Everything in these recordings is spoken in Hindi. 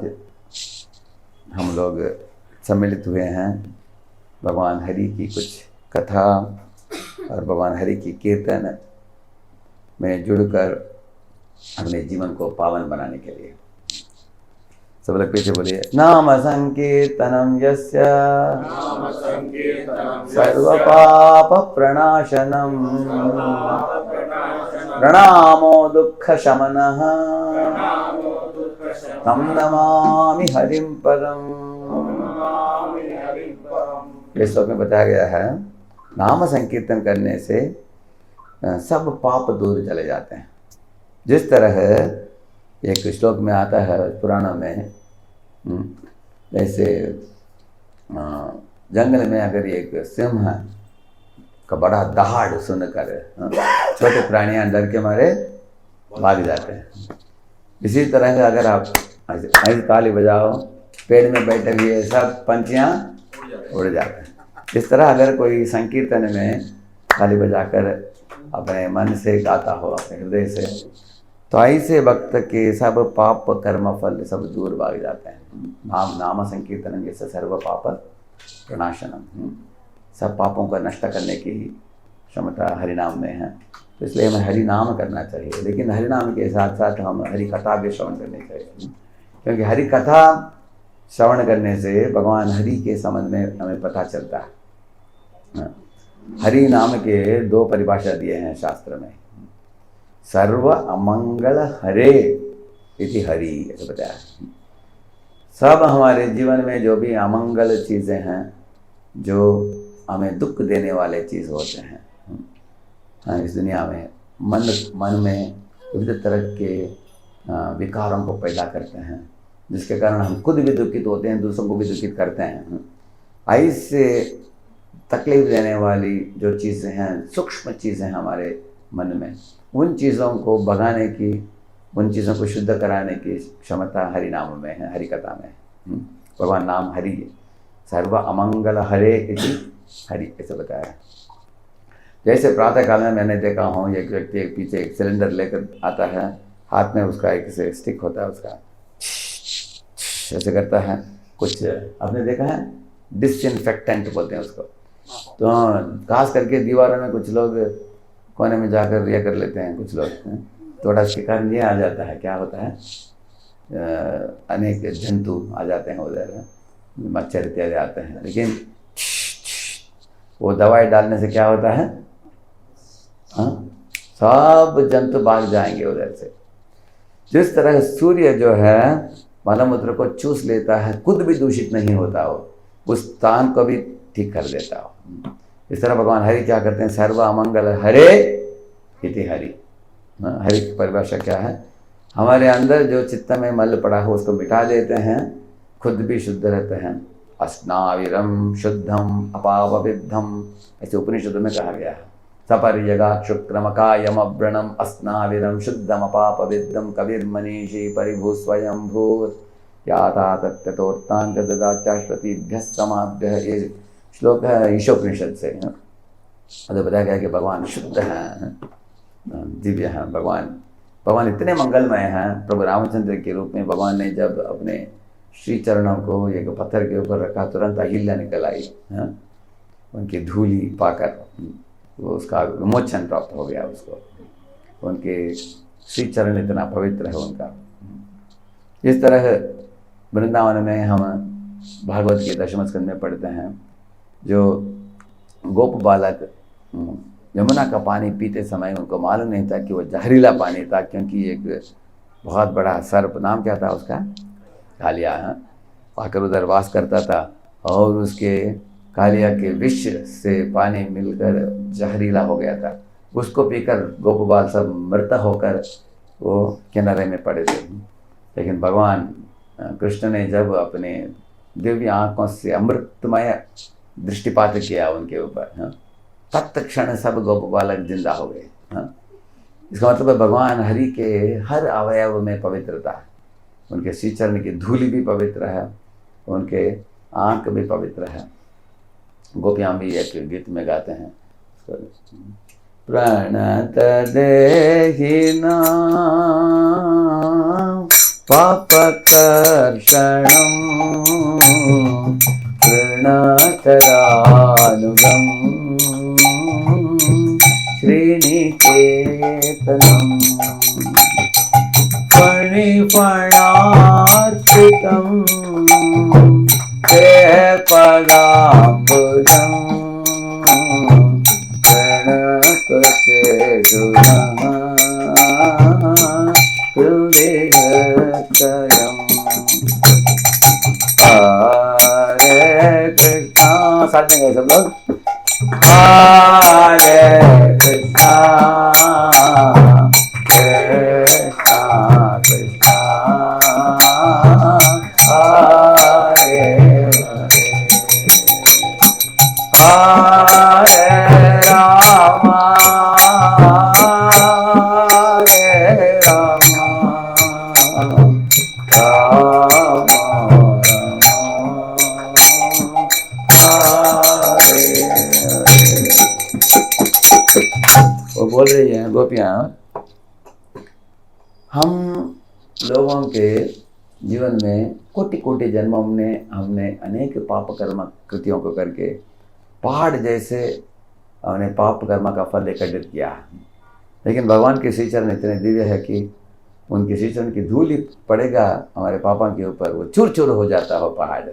आज हम लोग सम्मिलित हुए हैं भगवान हरि की कुछ कथा और भगवान हरि की कीर्तन में जुड़कर अपने जीवन को पावन बनाने के लिए। सब लोग पीछे बोलिए, नाम संकीर्तनम यस्य सर्व पाप प्रणाशनम प्रणामो दुख शमनः तम नमामि हरिम परम। इस श्लोक में बताया गया है नाम संकीर्तन करने से सब पाप दूर चले जाते हैं। जिस तरह एक श्लोक में आता है पुराणों में, जैसे जंगल में अगर एक सिंह का बड़ा दहाड़ सुनकर छोटे प्राणियां डर के मारे भाग जाते हैं, इसी तरह से अगर आप ऐसी ताली बजाओ, पेड़ में बैठे हुए सब पंछियां उड़ जाते हैं। इस तरह अगर कोई संकीर्तन में ताली बजाकर अपने मन से गाता हो, अपने हृदय से, तो ऐसे भक्त के सब पाप कर्म फल सब दूर भाग जाते हैं। नाम संकीर्तन जैसे सर्व पाप प्रणाशनम, सब पापों का नष्ट करने की क्षमता हरिनाम में है। तो इसलिए हमें हरि नाम करना चाहिए, लेकिन हरि नाम के साथ साथ हम हरि कथा भी श्रवण करनी चाहिए, क्योंकि हरि कथा श्रवण करने से भगवान हरि के संबंध में हमें पता चलता है। हरि नाम के दो परिभाषा दिए हैं शास्त्र में, सर्व अमंगल हरे इति हरि, ऐसे बताया। सब हमारे जीवन में जो भी अमंगल चीज़ें हैं, जो हमें दुख देने वाले चीज़ होते हैं इस दुनिया में, मन में विविध तरह के विकारों को पैदा करते हैं, जिसके कारण हम खुद भी दुखित होते हैं, दूसरों को भी दुखित करते हैं। ऐसे तकलीफ देने वाली जो चीज़ें हैं, सूक्ष्म चीज़ें हमारे मन में, उन चीज़ों को भगाने की, उन चीज़ों को शुद्ध कराने की क्षमता हरि नाम में है, हरि कथा में। भगवान नाम हरि है। सर्व अमंगल हरे इति हरि, ऐसे बताया। जैसे प्रातः काल में मैंने देखा हूँ, एक व्यक्ति एक पीछे एक सिलेंडर लेकर आता है, हाथ में उसका एक से स्टिक होता है, उसका ऐसे करता है कुछ, आपने देखा है, डिसइंफेक्टेंट बोलते हैं उसको। तो खास करके दीवारों में कुछ लोग कोने में जाकर ये कर लेते हैं, कुछ लोग थोड़ा इसके कारण ये आ जाता है, क्या होता है, अनेक जंतु आ जाते हैं उधर, मच्छर इत्यादि आते हैं, लेकिन वो दवाई डालने से क्या होता है, सब जंतु भाग जाएंगे उधर से। जिस तरह सूर्य जो है मलमूत्र को चूस लेता है, खुद भी दूषित नहीं होता हो, उस स्थान को भी ठीक कर देता हो, इस तरह भगवान हरि क्या करते हैं, सर्व अमंगल हरे इति हरि। हरि की परिभाषा क्या है, हमारे अंदर जो चित्त में मल पड़ा हो उसको मिटा देते हैं, खुद भी शुद्ध रहते हैं। अस्नाविरम शुद्धम अपावविद्धम, ऐसे उपनिषद में कहा गया है। सपर्यगा शुक्रमकायम व्रणम अस्नाविरम शुद्धम अपापविद्धम कविर्मनीषी परिभू स्वयं भूर याता तत्तोत्तांत ददाचाश्वतीभ्यः समाभ्यः। ये श्लोक है ईशोपनिषद से। तो बताया गया कि भगवान शुद्ध हैं, दिव्य हैं। भगवान इतने मंगलमय हैं। प्रभु रामचंद्र के रूप में भगवान ने जब अपने श्री चरणों को एक पत्थर के ऊपर रखा, तुरंत अहिल्या निकल आई, उनकी धूली पाकर वो उसका विमोचन प्राप्त हो गया उसको। उनके श्री चरण इतना पवित्र है उनका। इस तरह वृंदावन में हम भागवत के 10वें स्कंद में पढ़ते हैं, जो गोप बालक यमुना का पानी पीते समय उनको मालूम नहीं था कि वो जहरीला पानी था, क्योंकि एक बहुत बड़ा सर्प, नाम क्या था उसका, कालिया, आकर उधर वास करता था, और उसके कालिया के विष से पानी मिलकर जहरीला हो गया था। उसको पीकर गोपबाल सब मृत होकर वो किनारे में पड़े थे। लेकिन भगवान कृष्ण ने जब अपने दिव्य आँखों से अमृतमय दृष्टिपात किया उनके ऊपर, तत्क्षण सब गोप बालक जिंदा हो गए। इसका मतलब है भगवान हरि के हर अवयव में पवित्रता है। उनके श्री चरण की धूलि भी पवित्र है, उनके आँख भी पवित्र है। गोपियाँ भी एक गीत में गाते हैं, प्रणत देहि नाम पापकर्षणं तृणचरानुगं श्रीनिकेतनं फणिफणार्पितं ते पदाम्बुजं प्रणतचेतुनः हृदयत्रयम्। हरे कृष्णा, साथ में गए सब लोग। हरे कृष्णा कृष्णा कृष्णा हरे हरे, हरे राम हरे राम राम हरे हरे। वो बोल रही हैं गोपियाँ, हम लोगों के जीवन में कोटि कोटि जन्मों में हमने अनेक पाप कर्म कृतियों को करके पहाड़ जैसे हमने पाप कर्म का फल एकत्रित किया है। लेकिन भगवान के श्री चरण इतने दिव्य है कि उनके श्री चरण की धूल ही पड़ेगा हमारे पापों के ऊपर, वो चूर चूर हो जाता हो पहाड़।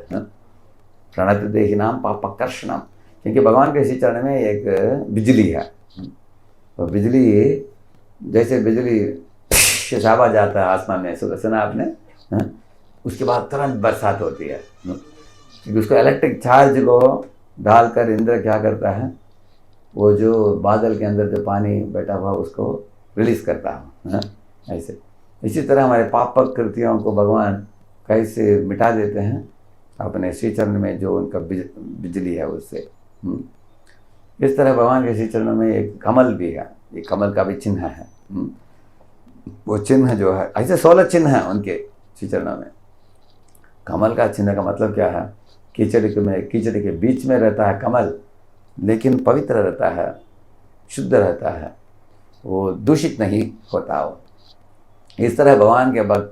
प्रणत देहि नाम पापकर्षणम, क्योंकि भगवान के श्री चरण में एक बिजली है। तो बिजली जैसे बिजली आवाज जाता है आसमान में, सुना आपने? उसके बाद तुरंत बरसात होती है, क्योंकि उसको इलेक्ट्रिक चार्ज को डालकर इंद्र क्या करता है, वो जो बादल के अंदर जो पानी बैठा हुआ उसको रिलीज करता है। ऐसे इसी तरह हमारे पापक कृतियों को भगवान कैसे मिटा देते हैं अपने श्री चरण में जो उनका बिजली है उससे। इस तरह भगवान के श्री चरणों में एक कमल भी है, ये कमल का भी चिन्ह है। वो चिन्ह जो है, ऐसे 16 चिन्ह हैं उनके श्री चरणों में। कमल का चिन्ह का मतलब क्या है? कीचड़ के बीच में रहता है कमल, लेकिन पवित्र रहता है, शुद्ध रहता है, वो दूषित नहीं होता हो। इस तरह भगवान के भक्त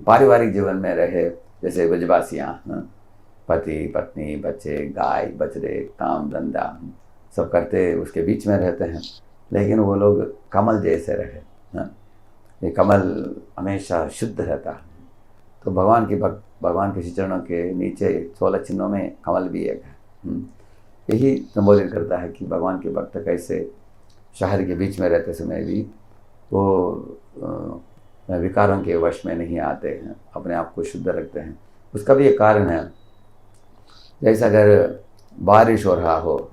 पारिवारिक जीवन में रहे, जैसे ब्रजवासियाँ पति पत्नी बच्चे गाय बछड़े काम धंधा सब करते उसके बीच में रहते हैं, लेकिन वो लोग कमल जैसे रहे। ये कमल हमेशा शुद्ध रहता है। तो भगवान के श्री चरणों के नीचे 16 चिन्हों में कमल भी एक है। यही संबोधित करता है कि भगवान के भक्त कैसे शहर के बीच में रहते समय भी वो विकारों के वश में नहीं आते हैं, अपने आप को शुद्ध रखते हैं। उसका भी एक कारण है, जैसे अगर बारिश हो रहा हो,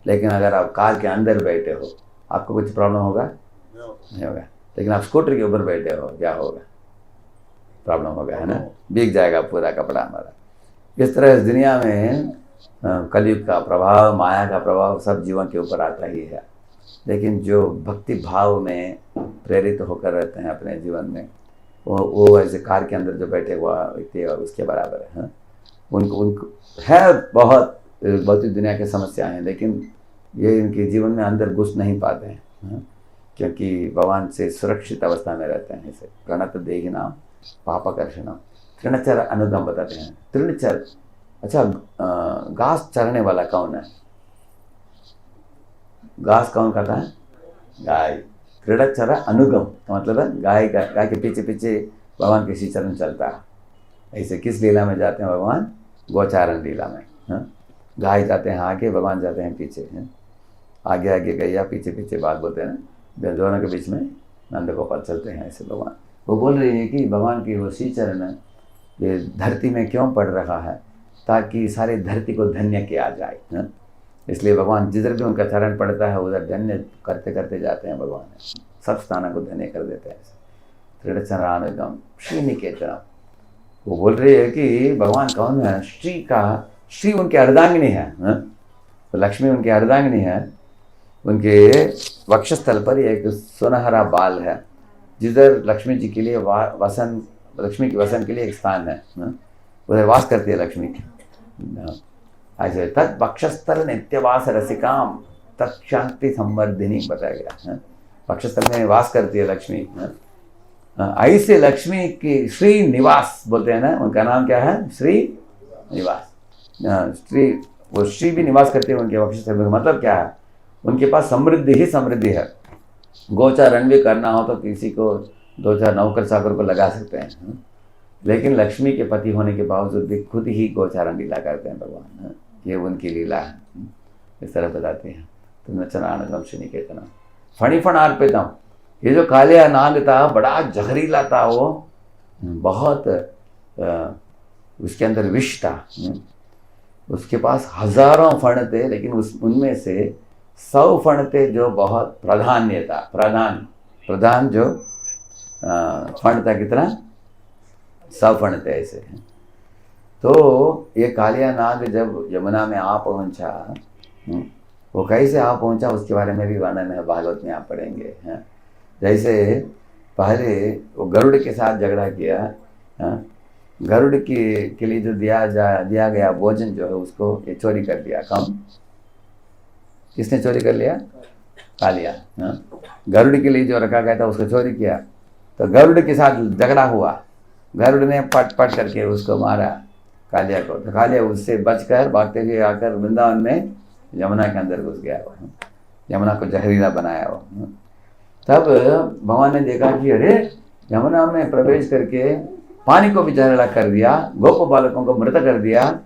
लेकिन अगर आप कार के अंदर बैठे हो आपको कुछ प्रॉब्लम होगा? नहीं होगा। लेकिन आप स्कूटर के ऊपर बैठे हो, क्या होगा? प्रॉब्लम होगा, है ना? भीग जाएगा पूरा कपड़ा हमारा। इस तरह इस दुनिया में कलयुग का प्रभाव, माया का प्रभाव सब जीवन के ऊपर आता ही है। लेकिन जो भक्ति भाव में प्रेरित होकर रहते हैं अपने जीवन में, वो ऐसे कार के अंदर जो बैठे हुआ व्यक्ति और उसके बराबर है। उनको है बहुत दुनिया की समस्या हैं, लेकिन ये इनके जीवन में अंदर घुस नहीं पाते हैं, क्योंकि भगवान से सुरक्षित अवस्था में रहते हैं। इसे प्रणत देहि नाम पापकर्षणम, तृणचर अनुगम बताते हैं। तृणचर, अच्छा, घास चरने वाला कौन है? घास कौन खाता है? गाय। तृणचर अनुगम तो मतलब है गाय के पीछे पीछे भगवान के श्री चरण चलता है। ऐसे किस लीला में जाते हैं भगवान? गोचारण लीला में। गाय जाते हैं आगे, भगवान जाते हैं पीछे। आगे आगे गैया, पीछे पीछे बाल बोलते हैं, दोनों के बीच में नंद गोपाल चलते हैं। ऐसे भगवान वो बोल रही है कि भगवान की वो श्री चरण ये धरती में क्यों पड़ रहा है, ताकि सारे धरती को धन्य किया जाए। इसलिए भगवान जिधर भी उनका चरण पड़ता है उधर धन्य करते करते जाते हैं। भगवान सब स्थानों को धन्य कर देते हैं। तृणचरानुगम श्रीनिकेतनम, वो बोल रही है कि भगवान कौन है? श्री उनके अर्धांगिनी है। तो लक्ष्मी उनके अर्धांगिनी है। उनके वक्षस्थल पर एक सुनहरा बाल है, जिधर लक्ष्मी जी के लिए लक्ष्मी के वसन के लिए एक स्थान है। उधर वास करती है लक्ष्मी। ऐसे तत् वक्षस्थल नित्यवास रसिकाम तत्शांति संवर्धिनी बताया गया। वक्षस्थल में वास करती है लक्ष्मी। ऐसे लक्ष्मी की श्री निवास बोलते हैं ना, उनका नाम क्या है? श्री निवास। श्री, वो श्री भी निवास करते हैं उनके वक्ष से। मतलब क्या है? उनके पास समृद्धि ही समृद्धि है। गोचारण भी करना हो तो किसी को 2-4 नौकर चाकर को लगा सकते हैं, लेकिन लक्ष्मी के पति होने के बावजूद भी खुद ही गोचारण लीला करते हैं भगवान। ये उनकी लीला है, इस तरह बताते हैं। तो नचनानंदम श्रीनिकेतनम फणिफण अर्पितम। ये जो कालिया नाग था बड़ा जहरीला था, वो बहुत उसके अंदर विष था। उसके पास हजारों फण थे, लेकिन उनमें से 100 फण थे जो बहुत प्राधान्य था। प्रधान जो फण था, कितना? 100 फण थे ऐसे। तो ये कालिया नाग जब यमुना में आ पहुंचा, वो कैसे आ पहुंचा उसके बारे में भी वर्णन है भागवत में, आप पढ़ेंगे। जैसे पहले वो गरुड़ के साथ झगड़ा किया, गरुड़ के लिए जो दिया गया भोजन जो है उसको ये चोरी कर दिया। कौन? किसने चोरी कर लिया? कालिया। गरुड़ के लिए जो रखा गया था उसको चोरी किया, तो गरुड़ के साथ झगड़ा हुआ। गरुड़ ने पट करके उसको मारा कालिया को। तो कालिया उससे बचकर भागते हुए आकर वृंदावन में यमुना के अंदर घुस गया। यमुना को जहरीला बनाया वो। तब भगवान ने देखा कि अरे यमुना में प्रवेश करके पानी को भी जहरीला कर दिया, गोप बालकों को मृत कर दिया,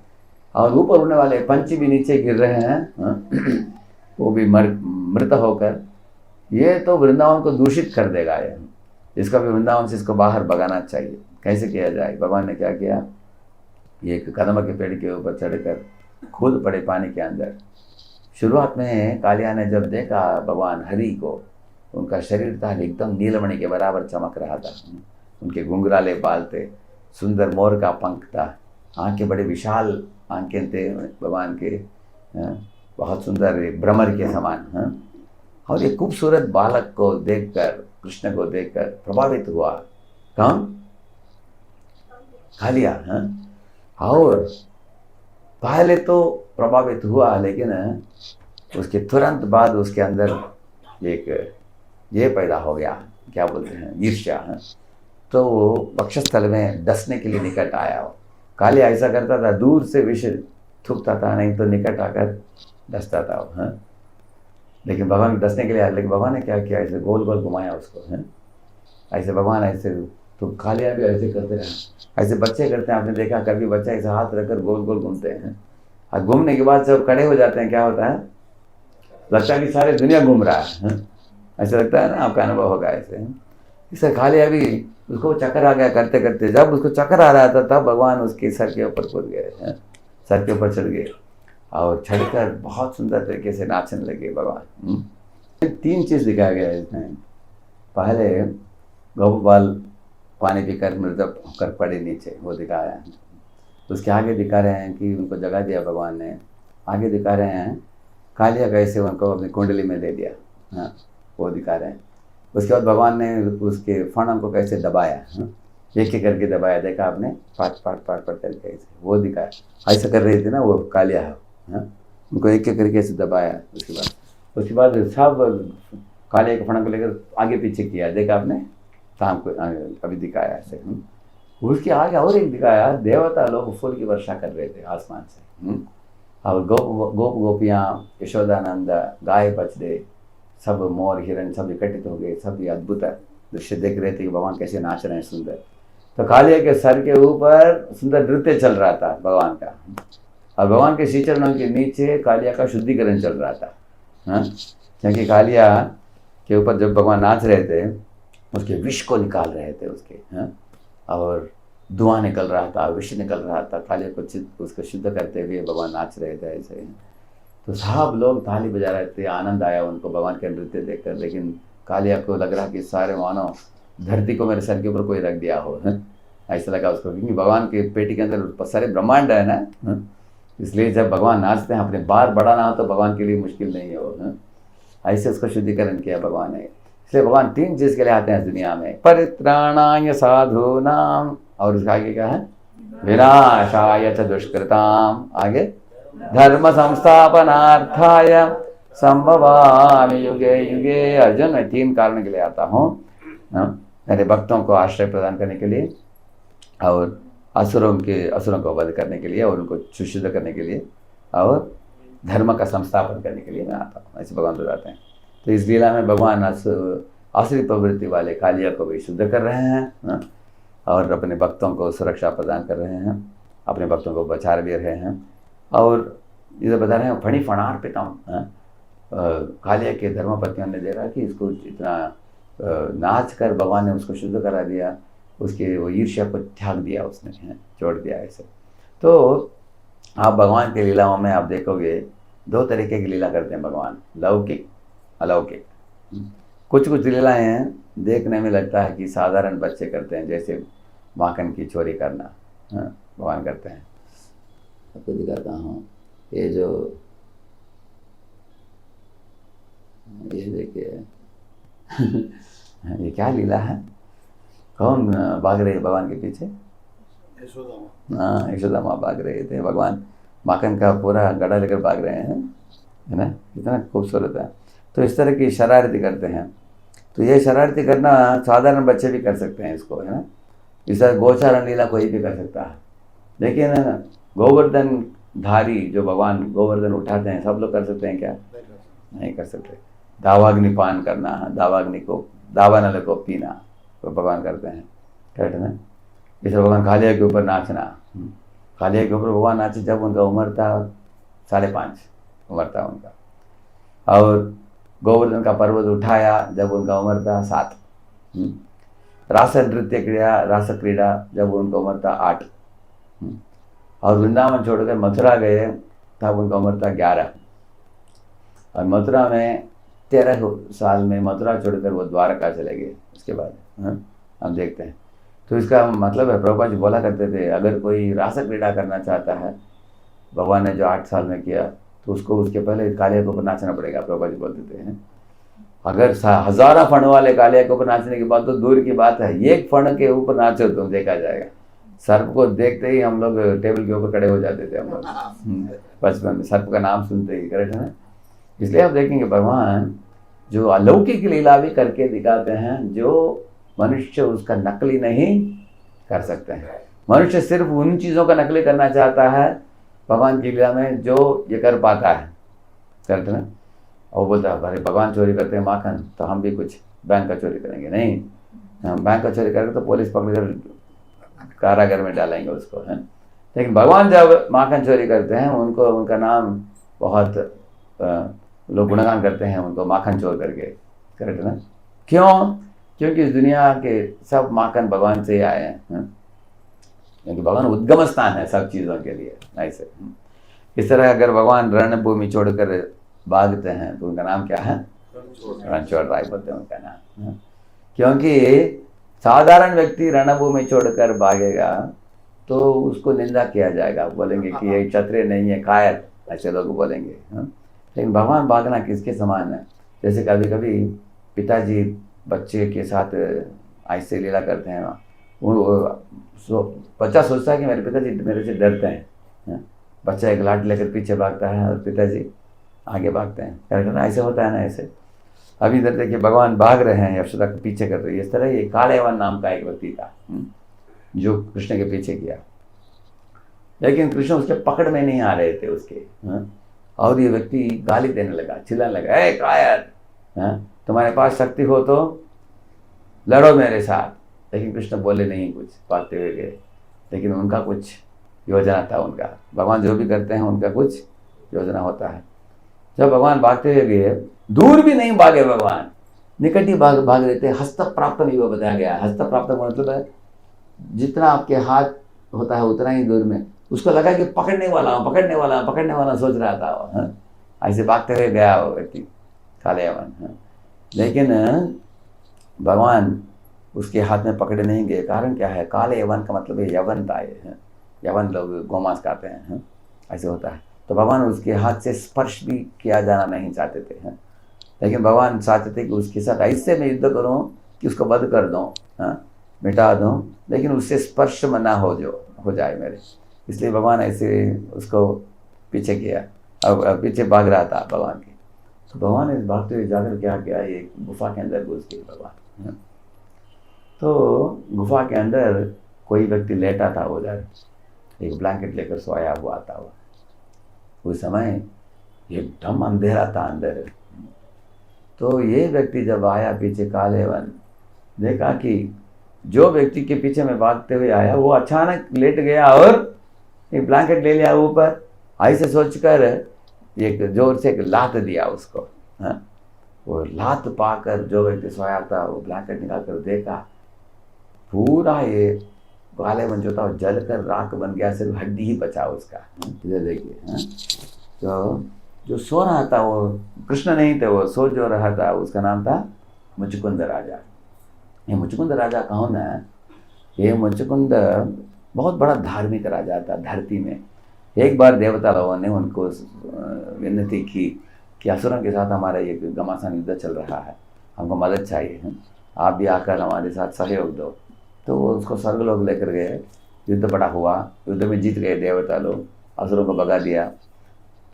और ऊपर उड़ने वाले पंछी भी नीचे गिर रहे हैं, वो भी मृत होकर। ये तो वृंदावन को दूषित कर देगा। ये इसका भी वृंदावन से इसको बाहर भगाना चाहिए। कैसे किया जाए? भगवान ने क्या किया? एक कदम के पेड़ के ऊपर चढ़कर कूद पड़े पानी के अंदर। शुरुआत में कालिया ने जब देखा भगवान हरि को, उनका शरीर था एकदम नीलमणि के बराबर चमक रहा था। उनके घुंघराले बाल थे, सुंदर मोर का पंख था, आंखें बड़े विशाल आंखें थे भगवान के, बहुत सुंदर भ्रमर के समान। और ये खूबसूरत बालक को देखकर, कृष्ण को देखकर प्रभावित हुआ। कौन? कालिया। और पहले तो प्रभावित हुआ, लेकिन उसके तुरंत बाद उसके अंदर एक ये पैदा हो गया, क्या बोलते हैं, ईर्ष्या। तो वो वक्षस्थल में डसने के लिए निकट आया। कालिया ऐसा करता था, दूर से विष थूकता था, नहीं तो निकट आकर डसता था वो। लेकिन भगवान को डसने के लिए आया, लेकिन भगवान ने क्या किया? ऐसे गोल गोल घुमाया उसको। ऐसे भगवान ऐसे, तो कालिया भी ऐसे करते रहे। ऐसे बच्चे करते हैं, आपने देखा कभी बच्चा ऐसे हाथ रखकर गोल गोल घूमते हैं, और घूमने के बाद जब खड़े हो जाते हैं क्या होता है? लगता है कि सारी दुनिया घूम रहा है। ऐसा लगता है ना, आपका अनुभव होगा ऐसे। इससे कालिया भी उसको चक्कर आ गया करते करते। जब उसको चक्कर आ रहा था तब भगवान उसके सर के ऊपर कूद गए, सर के ऊपर चढ़ गए, और चढ़कर बहुत सुंदर तरीके से नाचने लगे भगवान। 3 चीज़ दिखाया गया है इसमें। पहले गोपाल पानी पीकर मृत होकर पड़े नीचे, वो दिखाया है। उसके आगे दिखा रहे हैं कि उनको जगा दिया भगवान ने। आगे दिखा रहे हैं कालिया कैसे उनको अपनी कुंडली में ले लिया, वो दिखा रहे हैं। उसके बाद भगवान ने उसके फणों को कैसे दबाया, एक एक करके दबाया, देखा आपने? पाट करके ऐसे, वो दिखाया। ऐसा कर रही थी ना वो कालिया, उनको एक एक करके ऐसे दबाया। उसके बाद सब कालिया के फणों को लेकर आगे पीछे किया, देखा आपने? शाम को अभी दिखाया ऐसे। उसके आगे और एक दिखाया, देवता लोग फूल की वर्षा कर रहे थे आसमान से, और गोप गोपियाँ, यशोदानंद, गाय बछड़े, सब मोर हिरण सब इकट्ठित हो गए। सब ये अद्भुत दृश्य देख रहे थे कि भगवान कैसे नाच रहे हैं सुंदर। तो कालिया के सर के ऊपर सुंदर नृत्य चल रहा था भगवान का, और भगवान के श्री चरणों के नीचे कालिया का शुद्धिकरण चल रहा था। क्योंकि कालिया के ऊपर जब भगवान नाच रहे थे, उसके विष को निकाल रहे थे उसके, और धुआं निकल रहा था, विष निकल रहा था। कालिया को उसको शुद्ध करते हुए भगवान नाच रहे थे ऐसे। तो सब लोग ताली बजा रहे थे, आनंद आया उनको भगवान के नृत्य देखकर। लेकिन कालिया को लग रहा कि सारे मानो धरती को मेरे सर के ऊपर कोई रख दिया हो, ऐसा लगा उसको। क्योंकि भगवान के पेटी के अंदर सारे ब्रह्मांड है ना, इसलिए जब भगवान नाचते हैं अपने बार बढ़ाना हो तो भगवान के लिए मुश्किल नहीं है वो। ऐसे उसका शुद्धिकरण किया भगवान ने। इसलिए भगवान 3 चीज़ के लिए आते हैं दुनिया में, परित्राणाय साधूनाम, और उसका आगे क्या है? विनाशाय च दुष्कृताम, आगे धर्म संस्थापनार्थाय संभवामि युगे युगे। अर्जुन, मैं 3 कारण के लिए आता हूँ। यानी भक्तों को आश्रय प्रदान करने के लिए और असुरों को वध करने के लिए और उनको सुशुद्ध करने के लिए और धर्म का संस्थापन करने के लिए मैं आता हूँ, ऐसे भगवान बताते हैं। तो इस लीला में भगवान आसुरी प्रवृत्ति वाले कालिया को भी शुद्ध कर रहे हैं और अपने भक्तों को सुरक्षा प्रदान कर रहे हैं, अपने भक्तों को बचा भी रहे हैं। और ये बता रहे हैं फणी फणार्पितम, कालिया के धर्मपत्नियों ने देखा कि इसको इतना नाच कर भगवान ने उसको शुद्ध करा दिया, उसके वो ईर्ष्या को त्याग दिया उसने, छोड़ दिया ऐसे। तो आप भगवान की लीलाओं में आप देखोगे दो तरीके की लीला करते हैं भगवान, लौकिक अलौकिक। कुछ लीलाएं हैं देखने में लगता है कि साधारण बच्चे करते हैं, जैसे माखन की चोरी करना भगवान करते हैं। आपको दिखाता हूँ, ये जो ये देखिए ये क्या लीला है, कौन भाग रहे भगवान के पीछे? हाँ, यशोदा माँ भाग रहे थे, भगवान माखन का पूरा गड़ा लेकर भाग रहे हैं, है ना, कितना खूबसूरत है। तो इस तरह की शरारती करते हैं। तो ये शरारती करना साधारण बच्चे भी कर सकते हैं इसको, है ना। इस तरह गोचारण लीला कोई भी कर सकता है, लेकिन गोवर्धन धारी जो भगवान गोवर्धन उठाते हैं सब लोग कर सकते हैं क्या? नहीं कर सकते। दावाग्नि पान करना, दावाग्नि को दावा नल को पीना तो भगवान करते हैं, करेक्ट ना। इस भगवान कालिया के ऊपर नाचना, कालिया के ऊपर भगवान नाचे जब उनका उम्र था 5.5 उम्र था उनका, और गोवर्धन का पर्वत उठाया जब उनका उम्र था 7। रास नृत्य क्रिया रास क्रीड़ा जब उनका उम्र था 8। और वृंदावन छोड़कर मथुरा गए तब उनका उम्र था 11। और मथुरा में 13 साल में मथुरा छोड़कर वो द्वारका चले गए उसके बाद, हम देखते हैं। तो इसका मतलब है, प्रभुपाद जी बोला करते थे अगर कोई रास क्रीड़ा करना चाहता है, भगवान ने जो 8 साल में किया, तो उसको उसके पहले कालिया के ऊपर नाचना पड़ेगा। प्रभुपाद जी बोलते थे अगर 1000 फण वाले कालिया के ऊपर नाचने की बात तो दूर की बात है, एक फण के ऊपर नाचो तो देखा जाएगा। सर्प को देखते ही हम लोग टेबल के ऊपर खड़े हो जाते थे हम लोग बचपन में, सर्प का नाम सुनते ही, करेक्ट है ना। इसलिए आप देखेंगे भगवान जो अलौकिक लीला भी करके दिखाते हैं, जो मनुष्य उसका नकली नहीं कर सकते हैं। मनुष्य सिर्फ उन चीज़ों का नकली करना चाहता है भगवान की लीला में जो ये कर पाता है, करते ना। और बोलता है अरे भगवान चोरी करते हैं माखन, तो हम भी कुछ बैंक का चोरी करेंगे। नहीं, हम बैंक का चोरी करेंगे तो पुलिस पकड़कर कारागार में डालेंगे उसको, है। लेकिन भगवान जब माखन चोरी करते हैं उनको उनका नाम बहुत लोग गुणगान करते हैं उनको माखन चोर करके, करेक्ट ना। क्यों? क्योंकि इस दुनिया के सब माखन भगवान से ही आए हैं, क्योंकि भगवान उद्गम स्थान है सब चीज़ों के लिए, ऐसे। इस तरह अगर भगवान रणभूमि छोड़कर भागते हैं तो उनका नाम क्या है? रणछोड़ राय बोलते हैं उनका नाम। क्योंकि साधारण व्यक्ति रणभूमि छोड़कर भागेगा तो उसको निंदा किया जाएगा, बोलेंगे कि ये क्षत्रिय नहीं है, कायर, ऐसे लोग बोलेंगे। लेकिन भगवान भागना किसके समान है? जैसे कभी कभी पिताजी बच्चे के साथ ऐसे लीला करते हैं, बच्चा सोचता है कि मेरे पिताजी मेरे से डरते हैं, बच्चा एक लाठी लेकर पीछे भागता है और पिताजी आगे भागते हैं, करेक्ट ना। ऐसे होता है ना। ऐसे अभी इधर देखिए भगवान भाग रहे हैं, यशोदा के पीछे कर रही है। इस तरह ये कालेवन नाम का एक व्यक्ति था जो कृष्ण के पीछे किया, लेकिन कृष्ण उसके पकड़ में नहीं आ रहे थे उसके, और ये व्यक्ति गाली देने लगा, चिल्लाने लगा, ए कायर, तुम्हारे पास शक्ति हो तो लड़ो मेरे साथ। लेकिन कृष्ण बोले नहीं, कुछ भागते हुए गए। लेकिन उनका कुछ योजना था, उनका भगवान जो भी करते हैं उनका कुछ योजना होता है। जब भगवान भागते हुए गए, दूर भी नहीं भागे भगवान, निकट ही भाग रहे थे। हस्त प्राप्त नहीं वो बताया गया। हस्त प्राप्त मतलब है जितना आपके हाथ होता है उतना ही दूर में। उसको लगा कि पकड़ने वाला सोच रहा था, ऐसे भागते हुए गया वो व्यक्ति कालेवन। लेकिन भगवान उसके हाथ में पकड़े नहीं गए। कारण क्या है? काले यवन का मतलब है यवनता है, यवन लोग गोमांस खाते हैं, ऐसे होता है। तो भगवान उसके हाथ से स्पर्श भी किया जाना नहीं चाहते थे, लेकिन भगवान चाहते थे कि उसके साथ ऐसे मैं युद्ध करूं कि उसको वध कर दूं, मिटा दूं, लेकिन उससे स्पर्श मना हो जाए मेरे। इसलिए भगवान ऐसे उसको पीछे किया, अब पीछे भाग रहा था भगवान के। तो भगवान ने भागते हुए जाकर क्या किया, एक गुफा के अंदर घुस गए भगवान। तो गुफा के अंदर कोई व्यक्ति लेटा था उधर, एक ब्लैंकेट लेकर सोया हुआ था वो। उस समय एकदम अंधेरा था अंदर। तो ये व्यक्ति जब आया पीछे कालेवन, देखा कि जो व्यक्ति के पीछे में भागते हुए आया वो अचानक लेट गया और एक ब्लैंकेट ले लिया ऊपर। ऐसे सोचकर एक जोर से एक लात दिया उसको। हाँ, वो लात पाकर जो व्यक्ति सोया था वो ब्लैंकेट निकाल कर देखा, पूरा ये कालेवन जो था वो जल कर राख बन गया, सिर्फ हड्डी ही बचा उसका। इधर देखिए। हाँ, तो जो सो रहा था वो कृष्ण नहीं थे, वो सो जो रहा था उसका नाम था मुचुकुंद राजा। ये मुचुकुंद राजा कौन है? ये मुचुकुंद बहुत बड़ा धार्मिक राजा था धरती में। एक बार देवता लोगों ने उनको विनती की कि असुरों के साथ हमारा ये घमासान युद्ध चल रहा है, हमको मदद चाहिए है, आप भी आकर हमारे साथ सहयोग दो। तो वो उसको स्वर्गलोक लेकर गए, युद्ध बड़ा हुआ, युद्ध में जीत गए देवता लोग, असुरों को भगा दिया।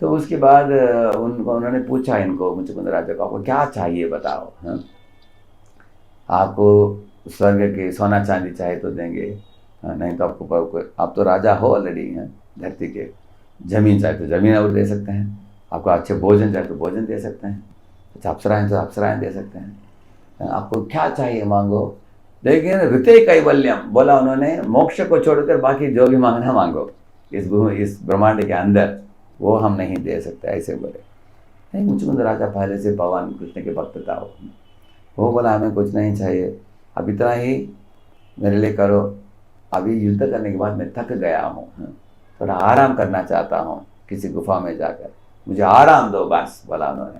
तो उसके बाद उन्होंने पूछा इनको, मुचुकुंद राजा को, आपको क्या चाहिए बताओ। हाँ, आपको स्वर्ग के सोना चांदी चाहे तो देंगे, नहीं तो आपको, आप तो राजा हो ऑलरेडी हैं धरती के, जमीन चाहे तो जमीन और दे सकते हैं, आपको अच्छे भोजन चाहे तो भोजन दे सकते हैं, अच्छा अप्सराएं तो अप्सराएं दे सकते हैं, आपको क्या चाहिए मांगो। लेकिन ऋते कैवल्यम बोला उन्होंने, मोक्ष को छोड़कर बाकी जो भी मांगना मांगो इस ब्रह्मांड के अंदर, वो हम नहीं दे सकते, ऐसे बोले। नहीं, मुचुकुंद राजा पहले से भगवान कृष्ण के भक्त था वो बोला हमें कुछ नहीं चाहिए, अब इतना ही मेरे लिए करो, अभी युद्ध करने के बाद मैं थक गया हूँ, थोड़ा आराम करना चाहता हूँ, किसी गुफा में जाकर मुझे आराम दो बस, बोला उन्होंने।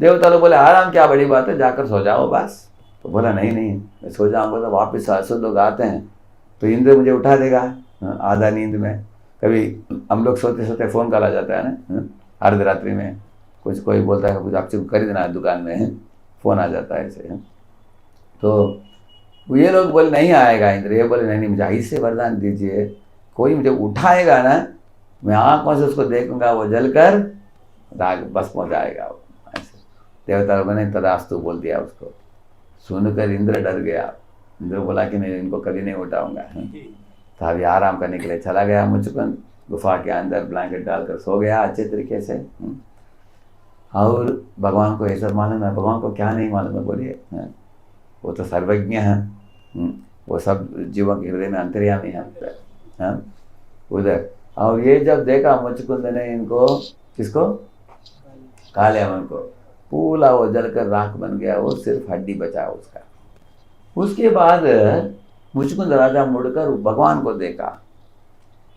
देवता लोग बोले आराम क्या बड़ी बात है, जाकर सो जाओ बस। तो बोला नहीं नहीं, मैं सो जाऊँगा तो वापस असुर लोग आते हैं तो इंद्र मुझे उठा देगा आधा नींद में। कभी हम लोग सोते सोते फ़ोन कॉल आ जाता है ना अर्ध रात्रि में, कुछ कोई बोलता है कुछ आपसे खरीदना है दुकान में, फ़ोन आ जाता है ऐसे। तो ये लोग बोले नहीं आएगा इंद्र, ये बोले नहीं नहीं मुझे ऐसे वरदान दीजिए, कोई मुझे उठाएगा ना, मैं आँखों से उसको देखूंगा, वो जलकर राग भस्म हो जाएगा वो। ऐसे देवता लोगों ने तदास्तु बोल दिया उसको। सुनकर इंद्र डर गया। इंद्र बोला कि मैं इनको कभी नहीं उठाऊंगा। तो अभी आराम करने के लिए चला गया मुचुकुंद, गुफा के अंदर ब्लैंकेट डालकर सो गया अच्छे तरीके से। और भगवान को ये सब मालूम है, भगवान को क्या नहीं मालूम है बोलिए, वो तो सर्वज्ञ है, वो सब जीवों के हृदय में अंतर्यामी है उधर। और ये जब देखा मुचुकुंद ने इनको, किसको, कालेवन को, पूरा वो जलकर राख बन गया, वो सिर्फ हड्डी बचा उसका। उसके बाद मुचुकुंद राजा मुड़कर भगवान को देखा,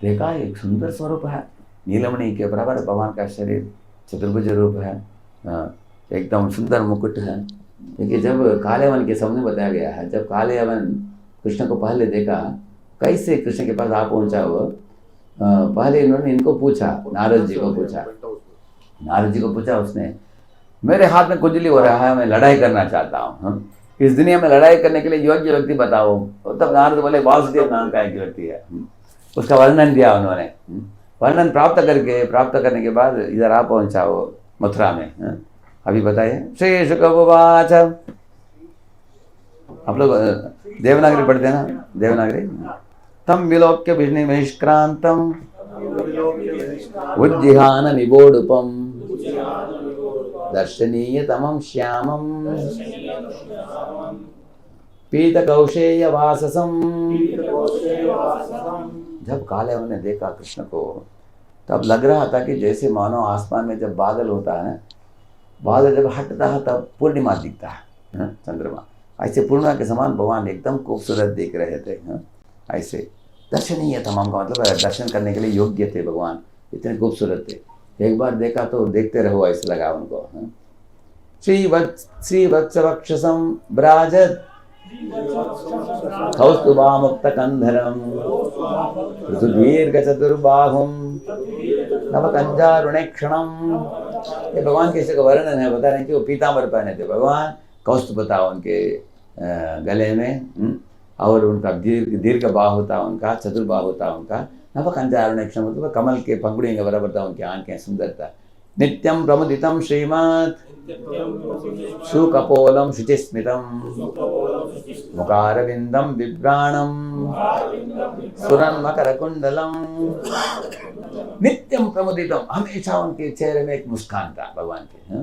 एक सुंदर स्वरूप है, नीलमणि के बराबर भगवान का शरीर, चतुर्भुज रूप है, एकदम सुंदर मुकुट है। देखिए जब कालेवन के सामने बताया गया है, जब कालेवन कृष्ण को पहले देखा, कैसे कृष्ण के पास आ पहुंचा वो, पहले इन्होंने इनको पूछा, नारद जी को पूछा उसने, मेरे हाथ में कुंडली हो रहा है, मैं लड़ाई करना चाहता हूँ, इस दुनिया में लड़ाई करने के लिए योग्य व्यक्ति बताओ। तब नारद बोले वासुदेव नाम का एक व्यक्ति है, उसका वर्णन दिया उन्होंने। वर्णन प्राप्त करने के बाद इधर आ पहुंचा वो मथुरा में। अभी बताइए, श्री शुक उवाच, आप लोग देवनागरी पढ़ते हैं ना, देवनागरी। तम विलोक्य विष्णुनिष्क्रांतम उज्जिहान निबोडुपम दर्शनीय तमं श्यामं पीतकौशेय वाससम। जब कालेवन ने देखा कृष्ण को, तब लग रहा था कि जैसे मानो आसमान में जब बादल होता है, बादल जब हटता है तब पूर्णिमा दिखता है, चंद्रमा, ऐसे पूर्णिमा के समान भगवान एकदम खूबसूरत दिख रहे थे। ऐसे दर्शनीय तमाम का मतलब दर्शन करने के लिए योग्य थे भगवान, इतने खूबसूरत थे। एक बार देखा तो देखते रहो ऐसे लगा उनको। श्रीवत्सवक्षसं ब्राजत कौस्तुभामुक्तकन्धरं ऋतुदीर्घचतुर्बाहुं नवकंजारुणेक्षणं। ये भगवान के का वर्णन है, बता रहे हैं कि वो पीतांबर पहने थे भगवान, कौस्तुभ था उनके गले में, और उनका दीर्घ बाहु था, उनका चतुर्बाहु था उनका, नवकंजारुणेक्षणं मतलब कमल के पंखुड़ियों के बराबर था उनकी आंखें, सुंदर था। नित्यं प्रमुदितं श्रीमत् सुकपोलं शुचिस्मितं मुखारविन्दं बिभ्राणं सुरन्मकरकुण्डलं। नित्यम प्रमुदितम, हमेशा उनके चेहरे में एक मुस्कान था भगवान के।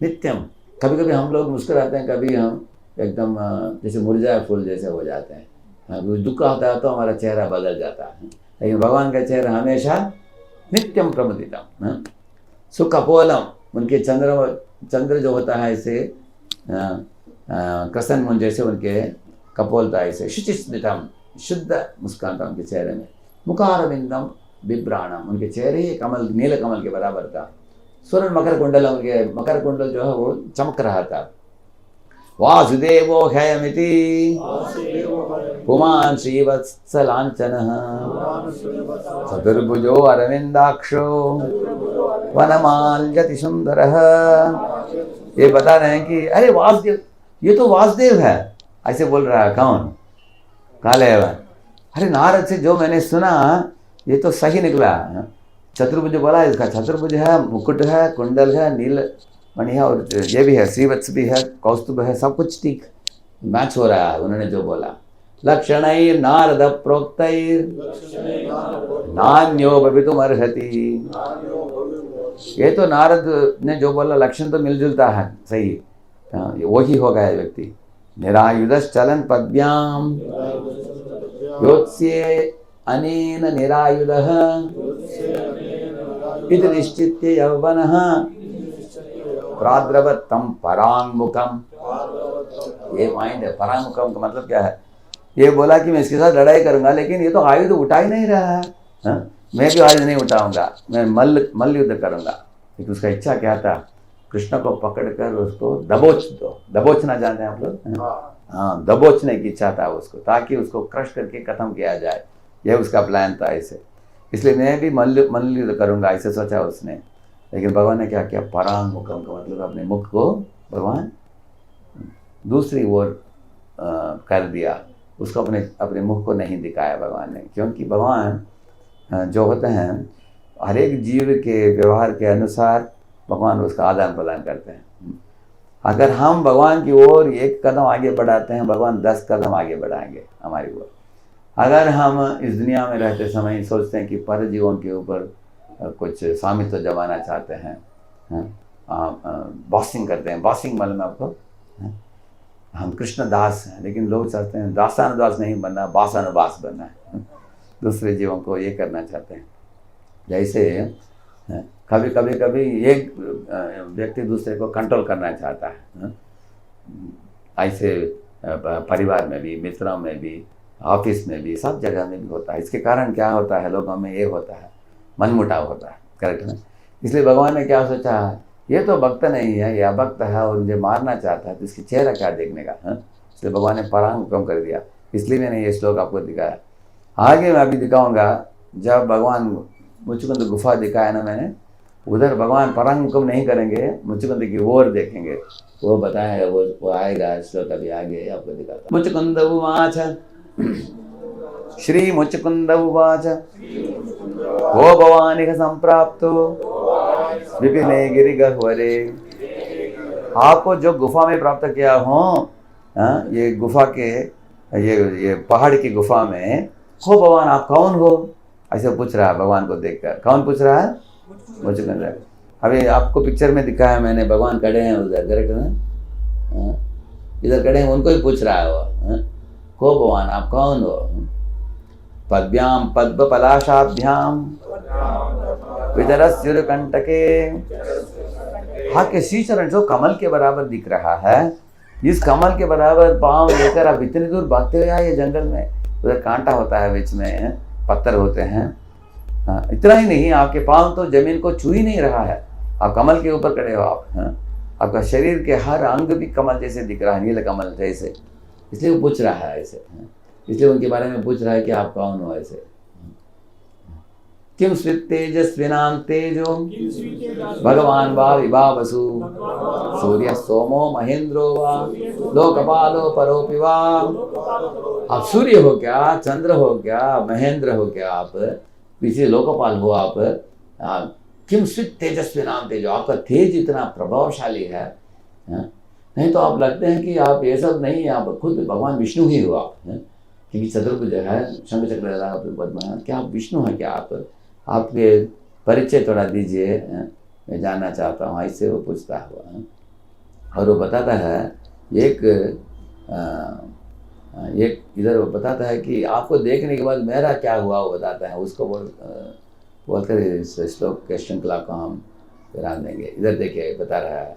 नित्यम, कभी कभी हम लोग मुस्कुराते हैं, कभी हम एकदम जैसे मुरझाए फूल जैसे हो जाते हैं। दुख आता है तो हमारा चेहरा बदल जाता है, लेकिन भगवान का चेहरा हमेशा नित्यम प्रमुदितम। सुकपोलम, उनके चंद्र जो होता है ऐसे कृष्ण मुन जैसे उनके कपोल था, ऐसे शुचिस्मितम, शुद्ध मुस्कान था उनके चेहरे में। मुखारविंदम बिभ्राणम, उनके चेहरे ही कमल, नील कमल के बराबर था। स्वर्ण मकर कुंडल, उनके मकर कुंडल जो है वो चमक रहा था। वासुदेवो हयमिति पुमान् श्रीवत्सलांचनः चतुर्भुजो अरविंदाक्षो वनमाल्यति सुंदरः। ये बता रहे हैं कि अरे वासुदेव, ये तो वासुदेव है, ऐसे बोल रहा है। कौन? कालेवन। अरे नारद से जो मैंने सुना ये तो सही निकला। चतुर्भुज बोला, इसका चतुर्भुज है, मुकुट है, कुंडल है, नील मणि है, और ये भी है, श्रीवत्स भी है, कौस्तुभ है, सब कुछ ठीक मैच हो रहा है उन्होंने जो बोला। लक्षणैर नारद प्रोक्तैर नान्यो भवितुम अर्हति। ये तो नारद ने जो बोला लक्षण तो मिलजुलता है, सही, वही होगा ये व्यक्ति। निरायुधश्चलन पद्भ्याम योत्स्ये अनेन निरायुधः इति निश्चित्य यौवनः प्राद्रवत्तम परांगमुखम। ये माइंड है। परांगमुखम का मतलब क्या है? ये बोला कि मैं इसके साथ लड़ाई करूंगा, लेकिन ये तो आयुध उठा ही नहीं रहा है। मैं भी आयुध नहीं उठाऊंगा, मैं मल्ल युद्ध करूंगा। लेकिन उसका इच्छा क्या था? कृष्ण को पकड़कर उसको दबोच दो। दबोचना जानते हैं आप लोग? हाँ, दबोचने की इच्छा था उसको, ताकि उसको क्रश करके खत्म किया जाए। यह उसका प्लान था ऐसे। इसलिए मैं भी मल्ल युद्ध करूंगा, ऐसे सोचा उसने। लेकिन भगवान ने क्या किया? परांगमुखम का मतलब अपने मुख को भगवान दूसरी ओर कर दिया। उसको अपने मुख को नहीं दिखाया भगवान ने, क्योंकि भगवान जो होते हैं हर एक जीव के व्यवहार के अनुसार भगवान उसका आदान प्रदान करते हैं। अगर हम भगवान की ओर एक कदम आगे बढ़ाते हैं, भगवान 10 कदम आगे बढ़ाएंगे हमारी ओर। अगर हम इस दुनिया में रहते समय सोचते हैं कि पर जीवों के ऊपर कुछ स्वामित्व जमाना चाहते हैं, बॉसिंग करते हैं। बॉसिंग मालूम है आपको? हम कृष्ण दास हैं, लेकिन लोग चाहते हैं दासानुदास नहीं बनना, बासानुबास बनना है। दूसरे जीवों को ये करना चाहते हैं। जैसे कभी एक व्यक्ति दूसरे को कंट्रोल करना चाहता है। ऐसे परिवार में भी, मित्रों में भी, ऑफिस में भी, सब जगह में भी होता है। इसके कारण क्या होता है? लोगों में ये होता है, मनमुटाव होता है। करेक्ट है? इसलिए भगवान ने क्या सोचा, ये तो भक्त नहीं है, ये अभक्त है और मुझे मारना चाहता है, तो इसकी चेहरा क्या देखने का? इसलिए भगवान ने परांगमुखम कर दिया। इसलिए मैंने ये श्लोक आपको दिखाया। आगे मैं अभी दिखाऊंगा, जब भगवान मुचकुंद गुफा दिखाया ना मैंने, उधर भगवान परांगमुखम नहीं करेंगे, मुचकुंद की ओर देखेंगे। वो बताएगा, वो आएगा श्लोक अभी आगे आपको दिखाता। मुचकुंद उवाच श्री मुचकुंद उवाच हो भवानिक संप्राप्तो विपिने गिरिगह्वरे। आपको जो गुफा में प्राप्त किया हो, ये गुफा के ये पहाड़ की गुफा में हो भगवान, आप कौन हो? ऐसे पूछ रहा है भगवान को देखकर। कौन पूछ रहा है? मुचकुंद। अभी आपको पिक्चर में दिखाया मैंने, भगवान खड़े हैं उधर, करेक्ट है? इधर खड़े हैं, उनको ही पूछ रहा है वो, हो भगवान आप कौन हो? पद्भ्याम पद्म पलाशाभ्याम विदरस्युरकंटके। हाँ के श्री चरण जो कमल के बराबर दिख रहा है, इस कमल के बराबर पाँव लेकर आप इतनी दूर भागते हुए आए जंगल में। उधर कांटा होता है, बीच में पत्थर होते हैं। इतना ही नहीं, आपके पाँव तो जमीन को छू ही नहीं रहा है, आप कमल के ऊपर खड़े हो। आप आपका शरीर के हर अंग भी कमल जैसे दिख रहा है, नील कमल जैसे। इसलिए वो पूछ रहा है ऐसे, इसलिए उनके बारे में पूछ रहा है कि आप कौन हो ऐसे। किम स्वित तेजस्विनां तेजो भगवान वा विभावसु सूर्य सोमो महेंद्रो वा लोकपालो परोपि वा। आप सूर्य हो क्या, चंद्र हो क्या, महेंद्र हो क्या, आप पीछे लोकपाल हो आप, किम स्वित तेजस्वी नाम तेजो, आपका तेज इतना प्रभावशाली है, नहीं तो आप लगते हैं कि आप ये सब नहीं, आप खुद भगवान विष्णु ही हो आप, क्योंकि चतुर्भुज है, शंख चक्र पद्म, क्या आप विष्णु हैं क्या? आप आपके परिचय थोड़ा दीजिए, मैं जानना चाहता हूँ, ऐसे वो पूछता हुआ। और वो बताता है एक इधर वो बताता है कि आपको देखने के बाद मेरा क्या हुआ वो बताता है, उसको बोलकर इस श्लोक के श्रृंखला को हम विराम देंगे। इधर देखिए बता रहा है,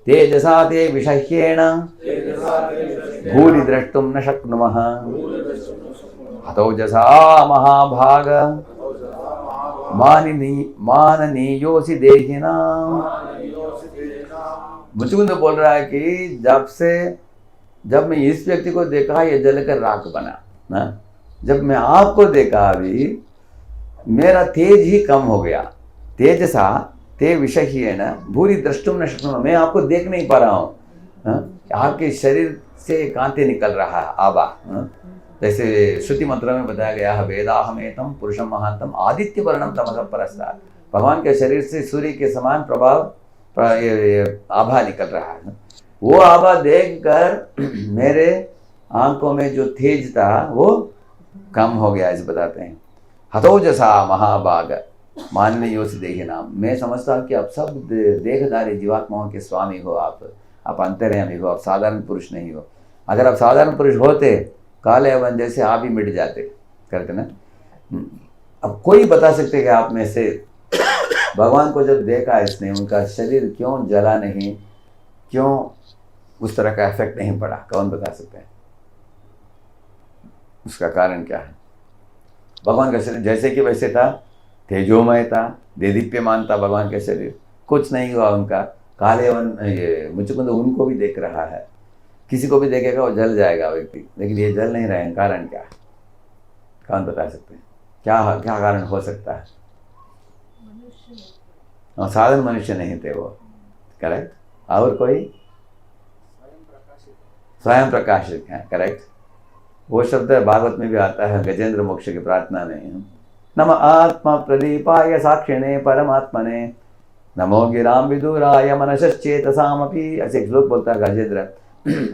तेजसा ते विषह्येण भूरि द्रष्टुम न शक्नुमः हतोजसा महाभाग माननीयोसि देहिनाम्। मुचुकुंद बोल रहा है कि जब मैं इस व्यक्ति को देखा ये जलकर राख बना ना, जब मैं आपको देखा अभी मेरा तेज ही कम हो गया। तेजसा ते विषह्येन भूरि द्रष्टुम न शक्नुमः, मैं आपको देख नहीं पा रहा हूँ, आपके शरीर से कांटे निकल रहा है आभा। जैसे श्रुति मंत्र में बताया गया है, वेदाहमेतम पुरुषम महांतम आदित्य वर्णम तमसः परस्तात्, भगवान के शरीर से सूर्य के समान प्रभाव आभा निकल रहा है। वो आभा देखकर मेरे आंखों में जो तेज था वो कम हो गया, ऐसे बताते हैं। हतोजसा महाभाग माननीयोसि देहिनाम्, मैं समझता हूँ कि आप सब देहधारी जीवात्माओं के स्वामी हो, आप अंतर्यामी हो, आप साधारण पुरुष नहीं हो। अगर आप साधारण पुरुष होते काले अवन जैसे आप ही मिट जाते, करते ना। अब कोई बता सकते कि आप में से भगवान को जब देखा इसने, उनका शरीर क्यों जला नहीं, क्यों उस तरह का इफेक्ट नहीं पड़ा, कौन बता सकते हैं? उसका कारण क्या है? भगवान का शरीर जैसे कि वैसे था, तेजोमय था, देदीप्यमान था भगवान का शरीर, कुछ नहीं हुआ उनका। काले अवन ये मुचुकुंद उनको भी देख रहा है, किसी को भी देखेगा वो जल जाएगा व्यक्ति, लेकिन ये जल नहीं रहे हैं, कारण क्या है? कौन बता सकते हैं? क्या क्या कारण हो सकता है? साधारण मनुष्य नहीं थे वो, करेक्ट। और कोई स्वयं प्रकाशित है, करेक्ट। वो शब्द भागवत में भी आता है, गजेंद्र मोक्ष की प्रार्थना में, नम आत्मा प्रदीपाय साक्षिणे परमात्मने नमो गिराम विदुराय मनसश्चेतसामपि, ऐसे एक श्लोक बोलता है गजेंद्र।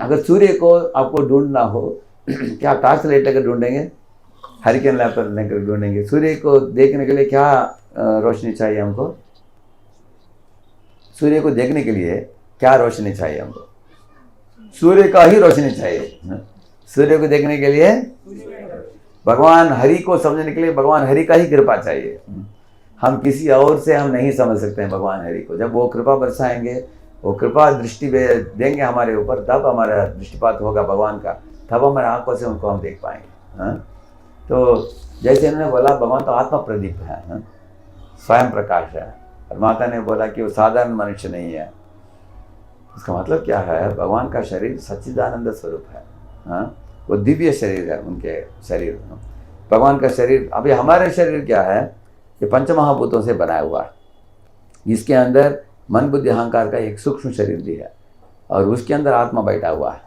अगर सूर्य को आपको ढूंढना हो, क्या टॉर्च लाइट लेकर ढूंढेंगे, हरिकेन लैंप लेकर ढूंढेंगे? सूर्य को देखने के लिए क्या रोशनी चाहिए हमको? सूर्य को देखने के लिए क्या रोशनी चाहिए हमको? सूर्य का ही रोशनी चाहिए। सूर्य को देखने के लिए भगवान हरि को समझने के लिए भगवान हरि का ही कृपा चाहिए। हम किसी और से हम नहीं समझ सकते हैं भगवान हरि को। जब वो कृपा बरसाएंगे, वो कृपा दृष्टि देंगे हमारे ऊपर, तब हमारा दृष्टिपात होगा भगवान का, तब हमारे आंखों से उनको हम देख पाएंगे। तो जैसे इन्होंने बोला भगवान तो आत्मा प्रदीप है, स्वयं प्रकाश है, और माता ने बोला कि वो साधारण मनुष्य नहीं है। उसका मतलब क्या है? भगवान का शरीर सच्चिदानंद स्वरूप है, वो दिव्य शरीर है उनके शरीर। भगवान का शरीर, अभी हमारे शरीर क्या है? ये पंचमहाभूतों से बनाया हुआ है। इसके अंदर मन बुद्धि अहंकार का एक सूक्ष्म शरीर भी है, और उसके अंदर आत्मा बैठा हुआ है।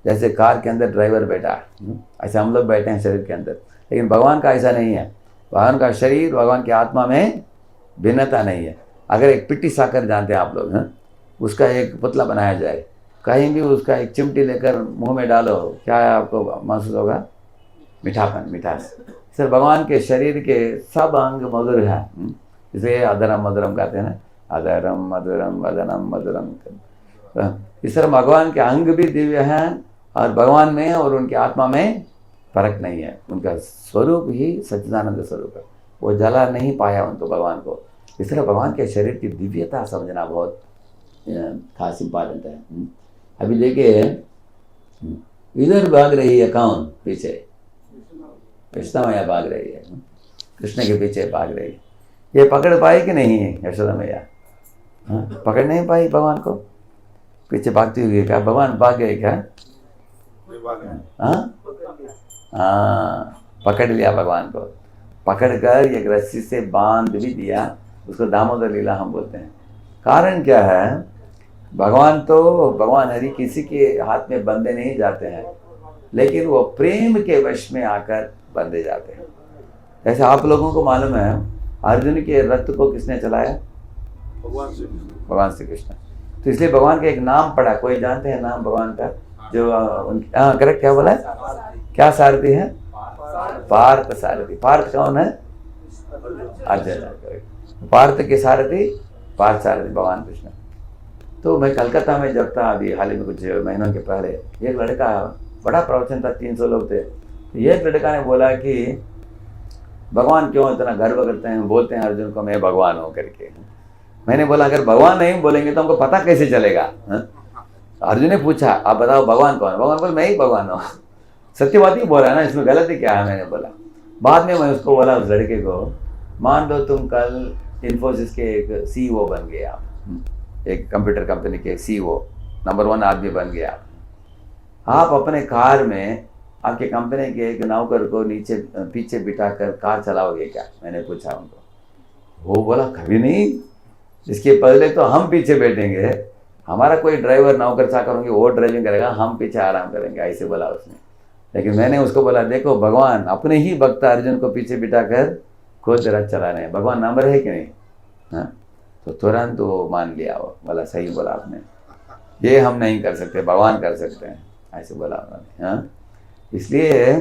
जैसे कार के अंदर ड्राइवर बैठा है, ऐसे हम लोग बैठे हैं शरीर के अंदर। लेकिन भगवान का ऐसा नहीं है। भगवान का शरीर, भगवान की आत्मा में भिन्नता नहीं है। अगर एक पिट्टी साकर जानते हैं आप लोग, उसका एक पुतला बनाया जाए, कहीं भी उसका एक चिमटी लेकर मुंह में डालो, क्या है आपको महसूस होगा? मीठापन, मिठास। सर भगवान के शरीर के सब अंग मधुर हैं, इसे अधरम मधुरम कहते हैं ना, अधरम मधुरम वदनम मधुरम। इस तरह भगवान के अंग भी दिव्य हैं, और भगवान में और उनकी आत्मा में फर्क नहीं है। उनका स्वरूप ही सच्चिदानंद स्वरूप है, वो जला नहीं पाया उनको भगवान को। इस तरह भगवान के शरीर की दिव्यता समझना बहुत खास इंपॉर्टेंट है। अभी देखिए इधर भाग रही है कौन? पीछे यशोदा मैया भाग रही है, कृष्ण के पीछे भाग रही है। ये पकड़ पाई कि नहीं यशोदा मैया? पकड़ नहीं पाई भगवान को, पीछे भागती हुई। क्या भगवान भाग गए क्या? पकड़ लिया भगवान को, पकड़कर एक रस्सी से बांध भी दिया। उसको दामोदर लीला हम बोलते हैं। कारण क्या है? भगवान हरि किसी के हाथ में बंधे नहीं जाते हैं, लेकिन वो प्रेम के वश में आकर बंधे जाते हैं। जैसे आप लोगों को मालूम है, अर्जुन के रथ को किसने चलाया? भगवान श्री कृष्ण। तो इसलिए भगवान का एक नाम पड़ा, कोई जानते हैं नाम भगवान का? जो हाँ करेक्ट, क्या बोला है? क्या सारथी है? पार्थ सारथी। पार्थ कौन है? अर्जुन। पार्थ के सारथी पार्थ सारथी भगवान कृष्ण। तो मैं कलकत्ता में जब था, अभी हाल ही में कुछ महीनों के पहले, एक लड़का, बड़ा प्रवचन था, 300 लोग थे, तो एक लड़का ने बोला कि भगवान क्यों इतना गर्व करते हैं, बोलते हैं अर्जुन को मैं भगवान हूँ करके। मैंने बोला अगर भगवान नहीं बोलेंगे तो हमको पता कैसे चलेगा? अर्जुन ने पूछा आप बताओ भगवान कौन है? भगवान बोले मैं ही भगवान हूँ। सत्य बात ही बोला है ना, इसमें गलती क्या है? मैंने बोला। बाद में मैं उसको बोला, उस लड़के को, मान लो तुम कल इन्फोसिस के एक CEO बन गए आप, एक कंप्यूटर कंपनी के CEO, नंबर 1 आदमी बन गया। आप अपने कार में आपके कंपनी के एक नौकर को नीचे पीछे बिठाकर कार चलाओगे क्या? मैंने पूछा उनको। वो बोला कभी नहीं, इसके पहले तो हम पीछे बैठेंगे, हमारा कोई ड्राइवर नौकर चाकर होंगे, वो ड्राइविंग करेगा, हम पीछे आराम करेंगे, ऐसे बोला उसने। लेकिन मैंने उसको बोला देखो भगवान अपने ही भक्त अर्जुन को पीछे बिठाकर खुद रथ चला रहे हैं, भगवान नंबर है कि नहीं? हाँ, तो तुरंत वो मान लिया, वो बोला सही बोला आपने, ये हम नहीं कर सकते, भगवान कर सकते हैं, ऐसे बोला उन्होंने। हाँ, इसलिए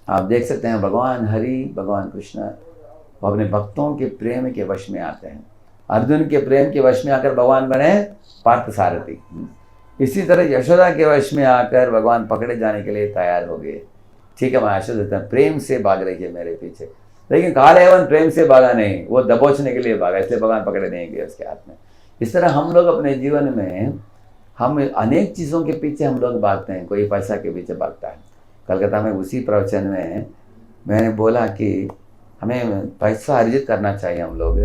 आप देख सकते हैं भगवान हरि, भगवान कृष्ण वो अपने भक्तों के प्रेम के वश में आते हैं। अर्जुन के प्रेम के वश में आकर भगवान बने पार्थ सारथी। इसी तरह यशोदा के वश में आकर भगवान पकड़े जाने के लिए तैयार हो गए। ठीक है, मैं यशोदा प्रेम से भाग रही है मेरे पीछे, लेकिन कालयवन प्रेम से भागा नहीं, वो दबोचने के लिए भागा, इसलिए भगवान पकड़े नहीं गए उसके हाथ में। इस तरह हम लोग अपने जीवन में हम अनेक चीज़ों के पीछे हम लोग भागते हैं, कोई पैसा के पीछे भागता है। कलकत्ता में उसी प्रवचन में मैंने बोला कि हमें पैसा अर्जित करना चाहिए, हम लोग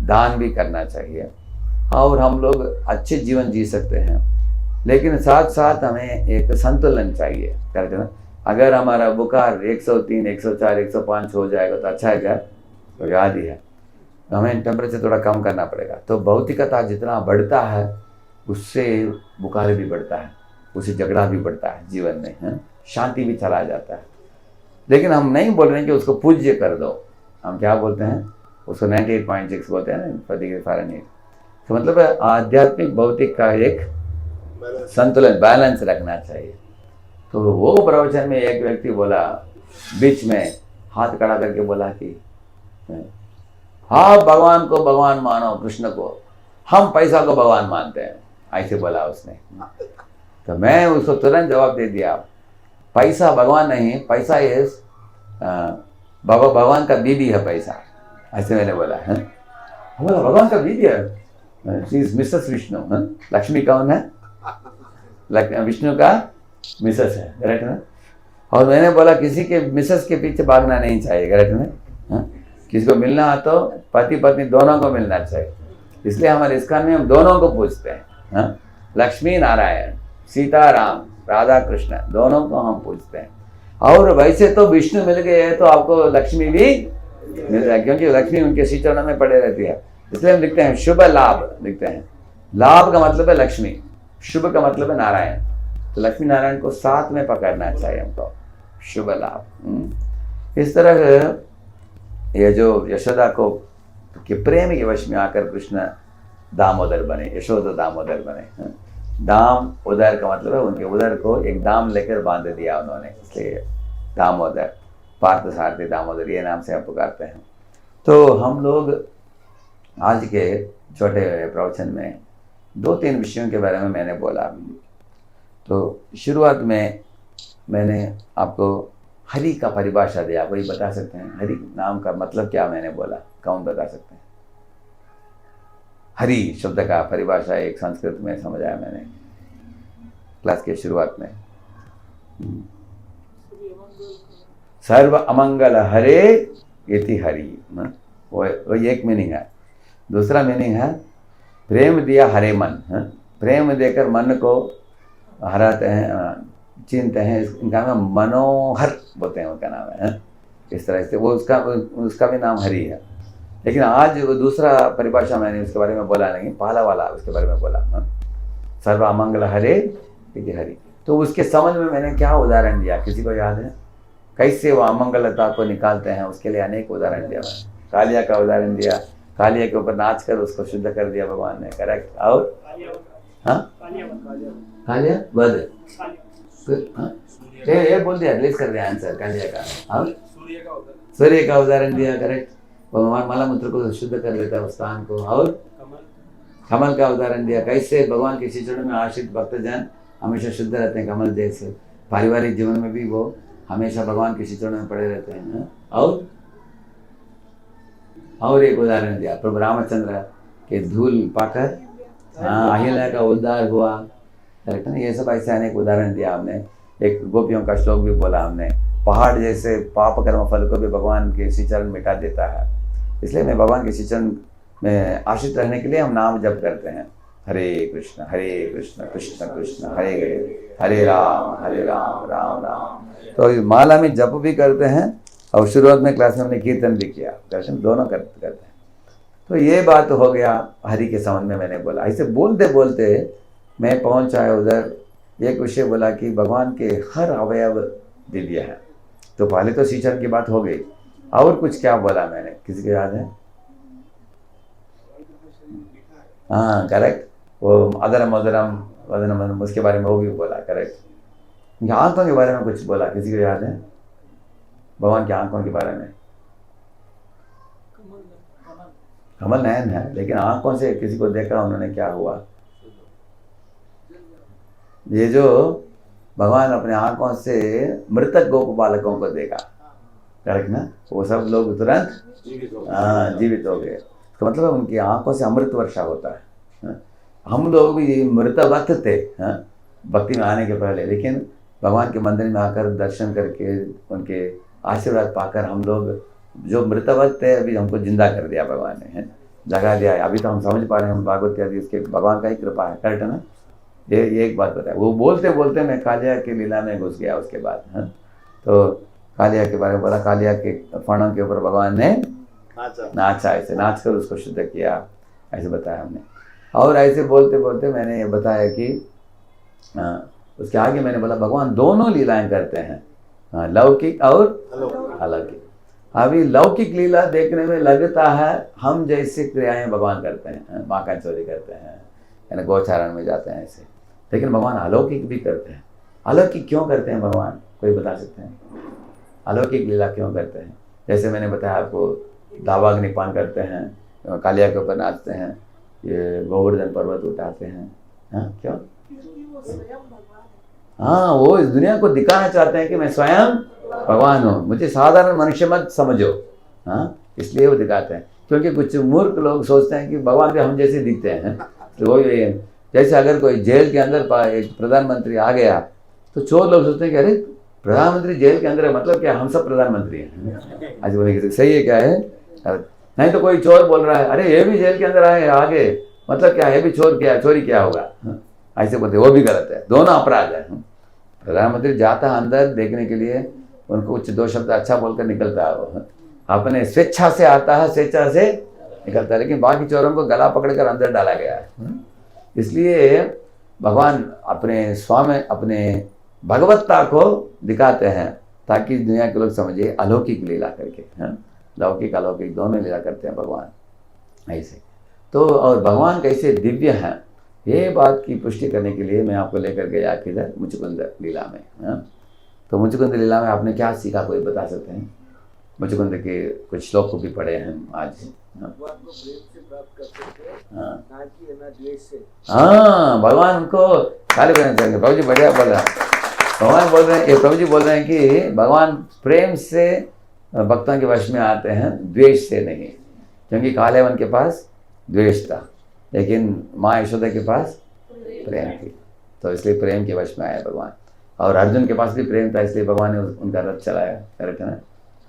दान भी करना चाहिए और हम लोग अच्छे जीवन जी सकते हैं, लेकिन साथ साथ हमें एक संतुलन चाहिए करके ना। अगर हमारा बुखार 103, 104, 105 हो जाएगा तो अच्छा है क्या? तो याद ही है, हमें टेम्परेचर थोड़ा कम करना पड़ेगा। तो भौतिकता जितना बढ़ता है उससे बुखार भी बढ़ता है, उससे झगड़ा भी बढ़ता है जीवन में, है शांति भी चला जाता है। लेकिन हम नहीं बोल रहे हैं कि उसको पूज्य कर दो, हम क्या बोलते हैं उसको 98.6 बोलते हैं ना प्रति फ़ारेनहीट। तो मतलब आध्यात्मिक भौतिक का एक संतुलन, बैलेंस रखना चाहिए। तो वो प्रवचन में एक व्यक्ति बोला, बीच में हाथ खड़ा करके बोला कि हाँ भगवान को भगवान मानो, कृष्ण को, हम पैसा को भगवान मानते हैं, ऐसे बोला उसने। तो मैं उसको तुरंत जवाब दे दिया, पैसा भगवान नहीं, पैसा ये भगवान का बीबी है पैसा, ऐसे मैंने बोला है। बोला भगवान का बीबी है, she is Mrs Vishnu. Lakshmi कौन है? विष्णु का मिसेस है, करेक्ट ना? और मैंने बोला किसी के मिसेस के पीछे भागना नहीं चाहिए, करेक्ट ना? किसी को मिलना है तो पति पत्नी दोनों को मिलना चाहिए। इसलिए हमारे इस्कॉन में हम दोनों को पूछते हैं, लक्ष्मी नारायण, सीता राम, राधा कृष्ण, दोनों को हम पूछते हैं। और वैसे तो विष्णु मिल गए तो आपको लक्ष्मी भी मिल जाए, क्योंकि लक्ष्मी उनके श्री चरणों में पड़े रहती है। इसलिए हम लिखते हैं शुभ लाभ, लिखते हैं लाभ का मतलब है लक्ष्मी, शुभ का मतलब है नारायण। तो लक्ष्मी नारायण को साथ में पकड़ना चाहिए हमको, शुभ लाभ। इस तरह ये जो यशोदा को के प्रेम के वश में आकर कृष्ण दामोदर बने, यशोदा दामोदर बने। दाम उदर का मतलब है उनके उदर को एक दाम लेकर बांध दिया उन्होंने, इसलिए दामोदर, पार्थ सारथी दामोदर, ये नाम से हम पुकारते हैं। तो हम लोग आज के छोटे प्रवचन में 2-3 विषयों के बारे में मैंने बोला। तो शुरुआत में मैंने आपको हरि का परिभाषा दिया, कोई बता सकते हैं हरि नाम का मतलब क्या? मैंने बोला, कौन बता सकते हैं? हरि शब्द का परिभाषा एक संस्कृत में समझाया मैंने क्लास के शुरुआत में। सर्व अमंगल हरे इति हरि, वो एक मीनिंग है। दूसरा मीनिंग है प्रेम दिया हरे मन, प्रेम देकर मन को हराते हैं, चिंते हैं, इनका नाम मनोहर बोलते हैं, उनका नाम है। इस तरह से वो उसका भी नाम हरि है। लेकिन आज वो दूसरा परिभाषा मैंने उसके बारे में बोला नहीं, पहला वाला उसके बारे में बोला, सर्व अमंगल हरे इति हरि। तो उसके समझ में मैंने क्या उदाहरण दिया, किसी को याद है? कैसे वो अमंगलता को निकालते हैं, उसके लिए अनेक उदाहरण दिया मैंने। कालिया का उदाहरण दिया, कालिया के ऊपर नाच कर उसको शुद्ध कर दिया भगवान ने, करेक्ट। और हाँ कालिया वध, हाँ ये बोल दिया, रिलीज कर दिया आंसर कालिया का। और सूर्य का उदाहरण दिया, करेक्ट। भगवान मलमूत्र को शुद्ध कर देता है उस स्थान को। और कमल का उदाहरण दिया, कैसे भगवान के चरणों में आश्रित भक्तजन हमेशा शुद्ध रहते हैं कमल जैसे। पारिवारिक जीवन में भी वो हमेशा भगवान के चरणों में पड़े रहते हैं। और एक उदाहरण दिया, प्रभु रामचंद्र के धूल पाकर अहिल्या का उद्धार हुआ, करेक्ट ना। ये सब ऐसे अनेक उदाहरण दिया हमने। एक गोपियों का श्लोक भी बोला हमने, पहाड़ जैसे पाप कर्म फल को भी भगवान के श्री चरण मिटा देता है। इसलिए मैं भगवान के श्री चरण में आश्रित रहने के लिए हम नाम जप करते हैं, हरे कृष्ण कृष्ण कृष्ण हरे हरे राम राम राम। तो इस माला में जप भी करते हैं और शुरुआत में क्लास में हमने कीर्तन भी किया, दर्शन दोनों करते हैं। तो ये बात हो गया हरि के संबंध में मैंने बोला। ऐसे बोलते बोलते मैं पहुंच आया उधर, एक विषय बोला कि भगवान के हर अवयव दिव्य है। तो पहले तो श्री चरण की बात हो गई, और कुछ क्या बोला मैंने, किसी को याद है? हाँ करेक्ट, वो अदरम मधुरम वदनम, उसके बारे में वो भी बोला, करेक्ट। आंखों के बारे में कुछ बोला, किसी को याद है? भगवान की आंखों के बारे में कमल नयन है, लेकिन आंखों से किसी को देखा उन्होंने, क्या हुआ? ये जो भगवान अपने आंखों से मृतक गोप बालकों को देखा, करेक्ट ना, वो सब लोग तुरंत जीवित हो गए। तो मतलब उनकी आंखों से अमृत वर्षा होता है। हम लोग भी मृतवत थे भक्ति में आने के पहले, लेकिन भगवान के मंदिर में आकर दर्शन करके उनके आशीर्वाद पाकर हम लोग जो मृतवत थे अभी हमको जिंदा कर दिया भगवान ने, जगा दिया है। अभी तो हम समझ पा रहे हैं, हम भागवत आदि इसके भगवान का ही कृपा है, करेक्ट है ना। ये एक बात बताया, वो बोलते बोलते मैं कालिया की लीला में घुस गया उसके बाद। तो कालिया के बारे में बोला, कालिया के फणों के ऊपर भगवान ने नाचा, ऐसे नाच कर उसको शुद्ध किया, ऐसे बताया हमने। और ऐसे बोलते बोलते मैंने ये बताया कि उसके आगे मैंने बोला भगवान दोनों लीलाएं करते हैं, लौकिक और अलौकिक। अभी लौकिक लीला देखने में लगता है हम जैसे क्रियाएं भगवान करते हैं, माँ का चोरी करते हैं, यानी गौचारण में जाते हैं ऐसे, लेकिन भगवान अलौकिक भी करते हैं। अलौकिक क्यों करते हैं भगवान, कोई बता सकते हैं? अलौकिक लीला क्यों करते हैं? जैसे मैंने बताया आपको, दावाग्निपान करते हैं, कालिया के ऊपर नाचते हैं, ये गोवर्धन पर्वत उठाते हैं, क्यों? हाँ, वो इस दुनिया को दिखाना चाहते हैं कि मैं स्वयं भगवान हूँ, मुझे साधारण मनुष्य मत समझो। इसलिए वो दिखाते हैं, क्योंकि कुछ मूर्ख लोग सोचते हैं कि भगवान भी हम जैसे दिखते हैं। तो वो जैसे अगर कोई जेल के अंदर एक प्रधानमंत्री आ गया तो चोर लोग सोचते हैं कि अरे प्रधानमंत्री जेल के अंदर है, मतलब क्या हम सब प्रधानमंत्री हैं? आज बोले सही है क्या है? नहीं तो कोई चोर बोल रहा है, अरे ये भी जेल के अंदर आए आगे, मतलब क्या है, भी चोरी क्या होगा, ऐसे बोलते, वो भी गलत है, दोनों अपराध है। प्रधानमंत्री जाता है अंदर देखने के लिए, उनको कुछ दो शब्द अच्छा बोलकर निकलता है, वो अपने स्वेच्छा से आता है, स्वेच्छा से निकलता है, लेकिन बाकी चोरों को गला पकड़कर अंदर डाला गया है। इसलिए भगवान अपने स्वामी, अपने भगवत्ता को दिखाते हैं ताकि दुनिया के लोग समझे अलौकिक लीला करके, लौकिक अलौकिक दोनों लीला करते हैं भगवान ऐसे। तो और भगवान कैसे दिव्य हैं, ये बात की पुष्टि करने के लिए मैं आपको लेकर गया किधर, मुचुकुंद लीला में। तो मुचुकुंद लीला में आपने क्या सीखा, कोई बता सकते हैं? मुचुकुंद के कुछ श्लोक को भी पढ़े हैं आज। हाँ, भगवान को खाली करना चाहिए। प्रभु जी बढ़िया बोल रहे हैं, भगवान बोल रहे हैं, प्रभु जी बोल रहे हैं कि भगवान प्रेम से भक्तों के वश में आते हैं, द्वेष से नहीं। क्योंकि कालेवन के पास द्वेष था, लेकिन माँ यशोदा के पास प्रेम थी, तो इसलिए प्रेम के वश में आया भगवान। और अर्जुन के पास भी प्रेम था, इसलिए भगवान ने उनका रथ चलाया, करेक्ट है ना,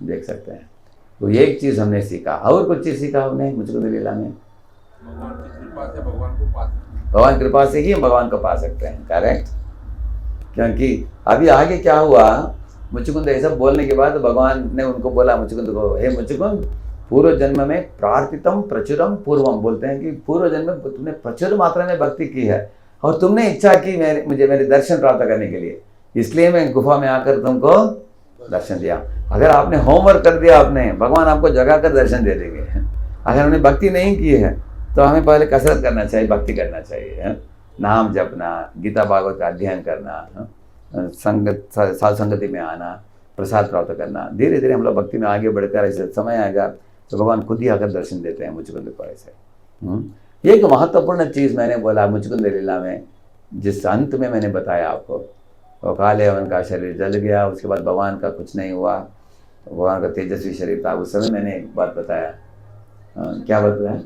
देख सकते हैं। तो एक चीज़ हमने सीखा, और कुछ चीज़ सीखा हमने मुझको लीला में, भगवान कृपा से ही हम भगवान को पा सकते हैं, करेक्ट। क्योंकि अभी आगे क्या हुआ, मुचुकुंद ऐसा बोलने के बाद भगवान ने उनको बोला, मुचुकुंद को, हे मुचुकुंद, पूर्व जन्म में प्रार्थितम प्रचुरम पूर्वम, बोलते हैं कि पूर्व जन्म में तुमने प्रचुर मात्रा में भक्ति की है और तुमने इच्छा की मुझे मेरे दर्शन प्राप्त करने के लिए, इसलिए मैं गुफा में आकर तुमको दर्शन दिया। अगर आपने होमवर्क कर दिया, आपने, भगवान आपको जगा कर दर्शन दे देंगे। अगर हमने भक्ति नहीं की है तो हमें पहले कसरत करना चाहिए, भक्ति करना चाहिए, है? नाम जपना, गीता भागवत का अध्ययन करना, संगत साध संगति में आना, प्रसाद प्राप्त करना। धीरे धीरे हम लोग भक्ति में आगे बढ़कर ऐसे समय आएगा तो भगवान खुद ही आकर दर्शन देते हैं मुचकुंद को ऐसे। एक महत्वपूर्ण चीज़ मैंने बोला मुचकुंद लीला में, जिस अंत में मैंने बताया आपको, वो काले उनका शरीर जल गया, उसके बाद भगवान का कुछ नहीं हुआ, भगवान का तेजस्वी शरीर था। उस समय मैंने एक बात बताया, क्या बात बताया,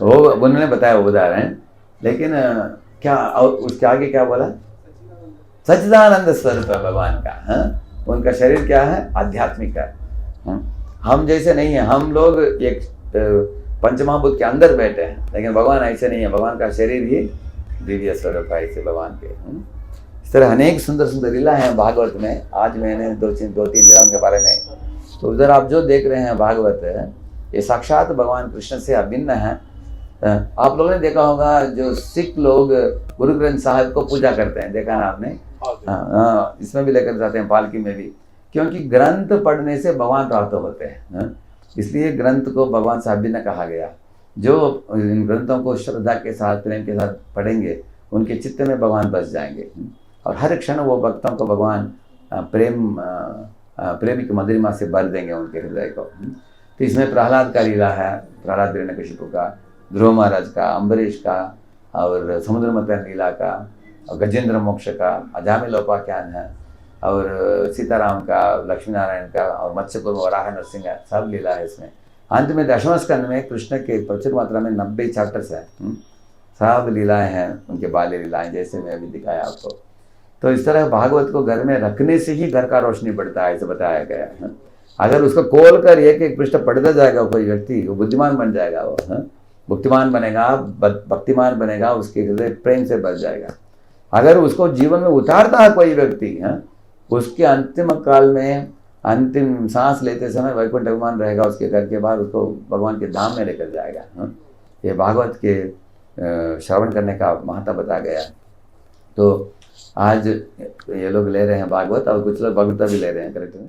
वो उन्होंने बताया वो उदाहरण, लेकिन क्या और उसके आगे क्या बोला, सच्चिदानंद स्वरूप है भगवान का। उनका शरीर क्या है, आध्यात्मिक है। हम जैसे नहीं है, हम लोग एक पंचमहाभूत के अंदर बैठे हैं, लेकिन भगवान ऐसे नहीं है, भगवान का शरीर ही दिव्य स्वरूप है ऐसे भगवान के। इस तरह अनेक सुंदर सुंदर लीला हैं भागवत में। आज मैंने दो तीन लीलाओं के बारे में, तो उधर आप जो देख रहे हैं भागवत है, ये साक्षात भगवान कृष्ण से अभिन्न है। आप लोगों ने देखा होगा जो सिख लोग गुरु ग्रंथ साहिब को पूजा करते हैं, देखा ना आपने? हाँ, इसमें भी लेकर जाते हैं, पालकी में भी, क्योंकि ग्रंथ पढ़ने से भगवान प्राप्त होते हैं। इसलिए ग्रंथ को भगवान से अभिन्न कहा गया। जो इन ग्रंथों को श्रद्धा के साथ, प्रेम के साथ पढ़ेंगे, उनके चित्त में भगवान बस जाएंगे और हर क्षण वो भक्तों को भगवान प्रेम की मधुरिमा से भर देंगे उनके हृदय को। तो इसमें प्रहलाद का लीला है, प्रहलाद हिरण्यकशिपु का, ध्रुव महाराज का, अम्बरीश का, और समुद्र मंथन लीला का, और गजेंद्र मोक्ष का, अजामिलोपाख्यान है, और सीताराम का, लक्ष्मी नारायण का, और मत्स्यकूर्म वराह नरसिंह, सब लीला है इसमें। अंत में दशम स्कंद में कृष्ण के प्रचुर मात्रा में 90 चैप्टर्स हैं, सब लीलाएं हैं, उनके बाल्य लीलाएं, जैसे मैं अभी दिखाया आपको। तो इस तरह भागवत को घर में रखने से ही घर का रोशनी बढ़ता है, ऐसे बताया गया है। अगर उसको खोल कर एक एक पृष्ठ पढ़ता जाएगा कोई व्यक्ति, वो बुद्धिमान बन जाएगा, वो भक्तिमान बनेगा, भक्तिमान बनेगा, उसके हृदय प्रेम से भर जाएगा। अगर उसको जीवन में उतारता है कोई व्यक्ति, उसके अंतिम काल में, अंतिम सांस लेते समय वैकुंठ अभिमान रहेगा उसके घर के बाहर, उसको भगवान के धाम में लेकर जाएगा। ये भागवत के श्रवण करने का महत्व बताया गया। तो आज ये लोग ले रहे हैं भागवत, और कुछ लोग भगवता भी ले रहे हैं, करेक्ट है?